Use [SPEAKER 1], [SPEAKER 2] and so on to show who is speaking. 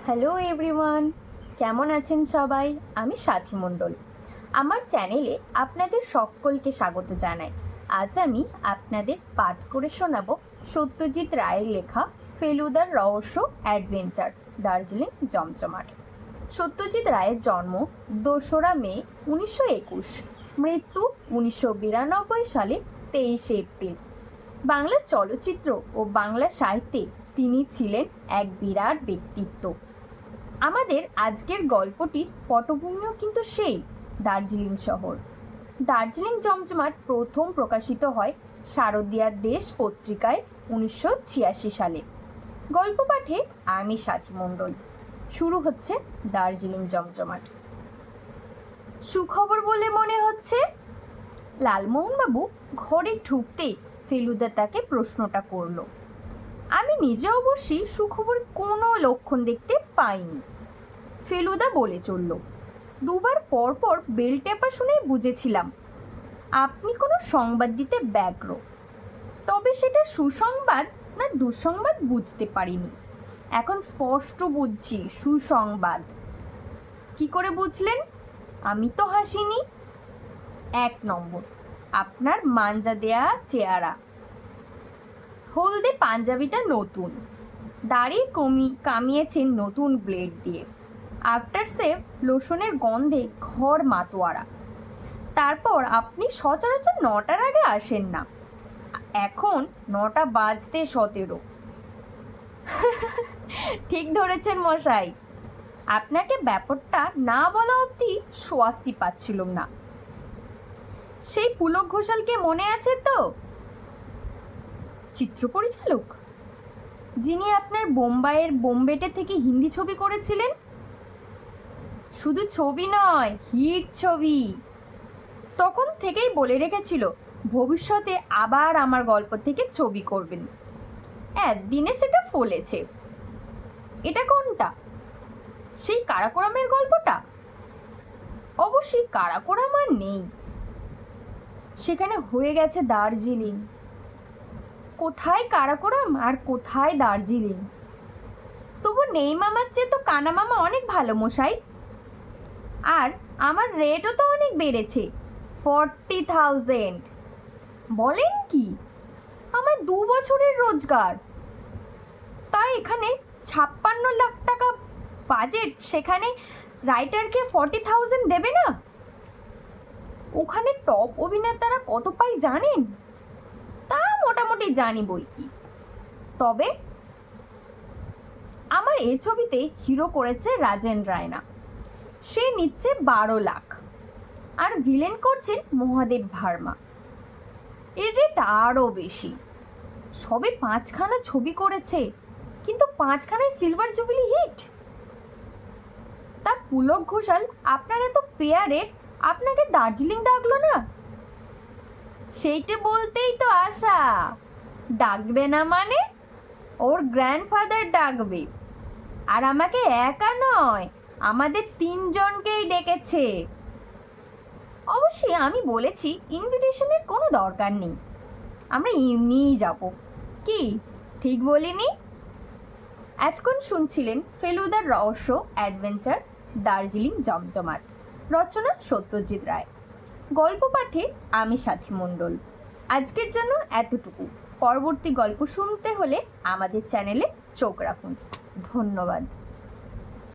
[SPEAKER 1] Hello everyone, কেমন আছেন সবাই? আমি সাথী মণ্ডল। আমার চ্যানেলে আপনাদের সকলকে স্বাগত জানাই। আজ আমি আপনাদের পাঠ করে শোনাব সত্যজিৎ রায়ের লেখা ফেলুদার রহস্য অ্যাডভেঞ্চার দার্জিলিং জমজমাট। সত্যজিৎ রায়ের জন্ম 2রা মে 1921, মৃত্যু 1992 সালে 23 এপ্রিল। বাংলা চলচ্চিত্র ও বাংলা সাহিত্যে তিনি ছিলেন এক বিরাট ব্যক্তিত্ব। আমাদের আজকের গল্পটির পটভূমিও কিন্তু সেই দার্জিলিং শহর। দার্জিলিং জমজমাট প্রথম প্রকাশিত হয় শারদিয়ার দেশ পত্রিকায় 1986 সালে। গল্প পাঠে আমি সাথী মণ্ডল। শুরু হচ্ছে দার্জিলিং জমজমাট। সুখবর বলে মনে হচ্ছে? লালমোহনবাবু ঘরে ঢুকতেই ফেলুদা তাকে প্রশ্নটা করল। আমি নিজে অবশ্যই সুখবরের কোনো লক্ষণ দেখতে পাইনি, ফেলুদা বলে চলল। দুবার পরপর বেল টেপা শুনেই বুঝেছিলাম আপনি কোনো সংবাদ দিতে ব্যগ্র। তবে সেটা সুসংবাদ না দুঃসংবাদ বুঝতে পারিনি। এখন স্পষ্ট বুঝছি সুসংবাদ। কি করে বুঝলেন? আমি তো হাসিনি। 1 নম্বর, আপনার মাঞ্জা দেয়া চেহারা, হলদে পাঞ্জাবিটা নতুন, দাড়ি কামিয়েছেন নতুন ব্লেড দিয়ে, আফটার সেভ লোশনের গন্ধে ঘর মাতোয়ারা। তারপর আপনি সচরাচর 9টার আগে আসেন না, এখন 9টা বাজতে 17। ঠিক ধরেছেন মশাই। আপনাকে ব্যাপারটা না বলা অবধি স্বস্তি পাচ্ছিলাম না। সেই পুলক ঘোষালকে মনে আছে তো? চিত্র পরিচালক, যিনি আপনার বোম্বাইয়ের বোম্বেটে থেকে হিন্দি ছবি করেছিলেন। শুধু ছবি নয়, হিট ছবি। তখন থেকেই বলে রেখেছিল ভবিষ্যতে আবার আমার গল্প থেকে ছবি করবেন। একদিনে সেটা ফলেছে। এটা কোনটা? সেই কারাকোরামের গল্পটা? অবশ্যই কারাকোরাম আর নেই, সেখানে হয়ে গেছে দার্জিলিং। কোথায় কারাকোরাম আর কোথায় দার্জিলিং? তবু নেই মামার চেয়ে তো কানা মামা অনেক ভালো মশাই। আর আমার রেটও তো অনেক বেড়েছে, 40,000। বলেন কি? আমার 2 বছরের রোজগার। তাই এখানে 56 লাখ টাকা বাজেট, সেখানে রাইটারকে 40,000 দেবে না? ওখানে টপ অভিনেতারা কত পায় জানেন? তা মোটামুটি জানি বই কি। তবে আমার এই ছবিতে হিরো করেছে রাজেন রায়না, সে নিচ্ছে 12 লাখ। আর ভিলেন করছেন মহাদেব ভার্মা, এর রেট আরও বেশি। সবে 5খানা ছবি করেছে, কিন্তু 5খানায় সিলভার জুবিলি হিট। তা পুলক ঘোষাল আপনার এত পেয়ারের, আপনাকে দার্জিলিং ডাকলো না? সেইটা বলতেই তো আশা। ডাকবে না মানে? ওর গ্র্যান্ডফাদার ডাকবে। আর আমাকে একা নয়, আমাদের 3 জনকেই ডেকেছে। অবশ্যই আমি বলেছি ইনভিটেশনের কোনো দরকার নেই, আমরা এমনিই যাব। কি ঠিক বলিনি? এতক্ষণ শুনছিলেন ফেলুদার রহস্য অ্যাডভেঞ্চার দার্জিলিং জমজমাট, রচনা সত্যজিৎ রায়। গল্প পাঠে আমি সাথী মণ্ডল। আজকের জন্য এতটুকু। পরবর্তী গল্প শুনতে হলে আমাদের চ্যানেলে চোখ রাখুন। ধন্যবাদ।